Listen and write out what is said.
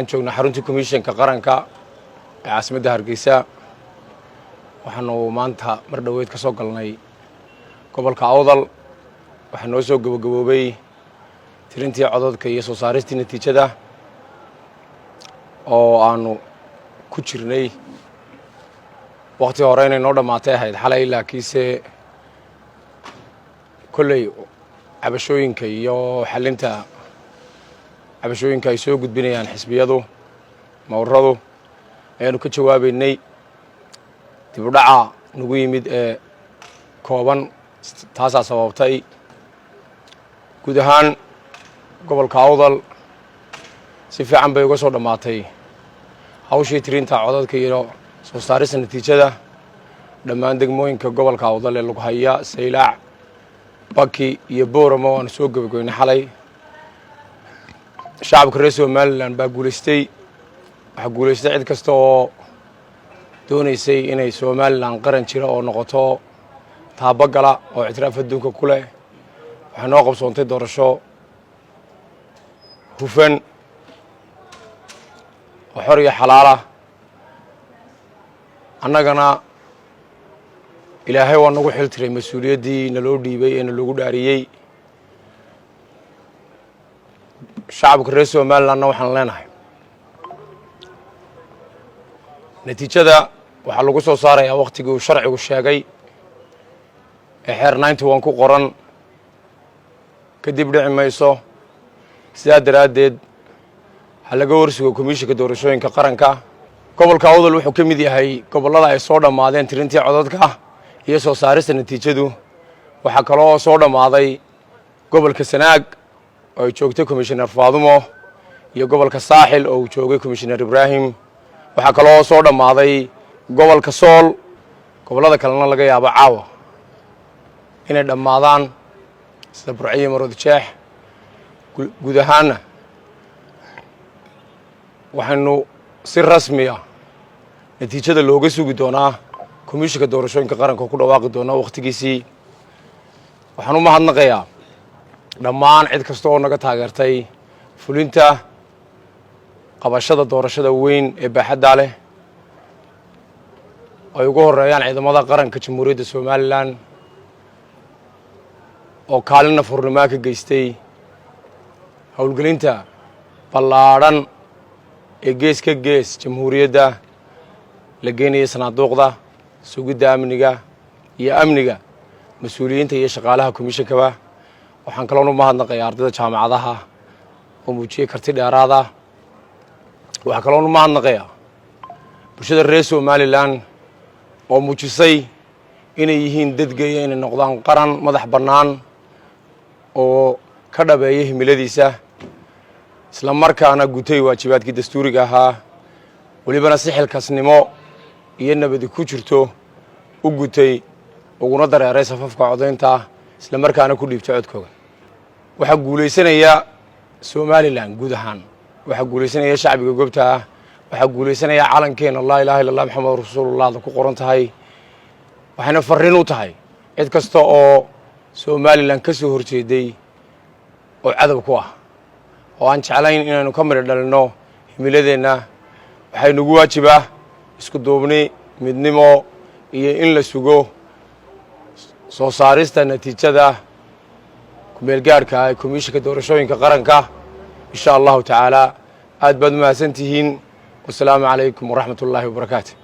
waxaan joognaa xarunta komishanka qaranka ee caasimadda Hargeysa waxaanu maanta mar dhaweyd ka soo galnay gobolka Awdal waxaan noo soo gabagaboobay tirintii codadka iyo soo saaristii natiijada oo aanu ku jirnay waqti hore inay noo dhamaatay ahayd xalay laakiinse kolley cabashooyinka iyo xalinta cabashooyinka ay soo gudbinayaan xisbiyadu mawradu ayaanu ka jawaabaynay dib u dhaca nagu yimid ee kooban taasaa sababtay guud ahaan gobolka Awdal si fiican bay uga soo dhamaatay hawshii tirinta codadka iyo soo saarista natiijada dhammaan degmooyinka gobolka Awdal ee lagu haya Saylac Baki iyo Booramo waan soo gabagaynay xalay shacabka reer Somaliland baa guuleystay waxa guuleystay cid kasta oo doonaysay inay Somaliland qaran jira oo noqoto taabagala oo ictiraaf adduunka ku leh waxa noo qabsoontay doorasho hufan oo xor iyo xalaal ah annagana ilaahay waa nagu xil tiray mas'uuliyaddii naloo dhiibay ee naloogu dhaariyey shacabka reer Somalilandna waxaan leenahay natiijada waxaa lagu soo saarayaa waqtigii uu sharcigu sheegay ee xeer 91 ku qoran kadib dhici mayso sidaa daraaddeed waxaa laga warsugo komishanka doorashooyinka qaranka gobolka Awdal wuxuu ka mid yahay gobollada ay soo dhammaadeen tirintii codadka iyo soo saarista natiijadu waxaa kaloo soo dhammaaday gobolka Sanaag oo ay joogtay Commissioner Faadumo iyo gobolka Saaxil oo uu joogay Commissioner Ibrahim waxaa kaloo soo dhammaaday gobolka Sool gobollada kalena laga yaabo caawa inay dhammaadaan sida Burciyo Maroodijeex guud ahaanna waxaanu si rasmi ah natiijada looga sugi doonaa komishanka doorashooyinka qaranka ku dhawaaqi doona waqtigiisii waxaan u mahadnaqayaa dhammaan cid kasta oo naga taageertay fulinta qabashada doorashada weyn ee baaxadda leh ay ugu horeeyaan ciidamada qaranka Jamhuuriyadda Somaliland oo kaalin furnimo ka geystay howlgelinta ballaaran ee gees ka gees Jamhuuriyadda la geenayay sanaaduuqda sugidda amniga iyo amniga mas'uuliyiinta iyo shaqaalaha komishankaba waxaan kaloo u mahadnaqayaa ardayda jaamacadaha oo muujiyay karti dheeraad ah waxaan kaloo u mahadnaqayaa bulshada reer Somaliland oo muujisay inay yihiin dadgeeya inay noqdaan qaran madax bannaan oo ka dhabeeyay himiladiisa isla markaana gutay waajibaadkii dastuuriga ahaa walibana si xilkasnimo iyo nabadi ku jirto u gutay uguna dareeray safafka codaynta isla markaana ku dhiibtay codkooda waxa guuleysanaya Somaliland guud ahaan waxa guuleysanaya shacbiga goobta ah waxa guuleysanaya calankeena la ilaaha illa allah Muhammad rasuulullah ku qoran tahay waxayna fariin u tahay cid kasta oo Somaliland ka soo horjeeday oo cadow ku ah oo aan jeclayn inaanu ka mid dhalno himiladeena waxay nagu waajibaa isku duubni midnimo iyo in la sugo soo saarista natiijada kumeel gaarka ay komishanka doorashooyinka qaranka insha Allah ta'ala aad baad mahadsantihiin wassalaamu calaykum waraxmatullaahi wabarakaatuh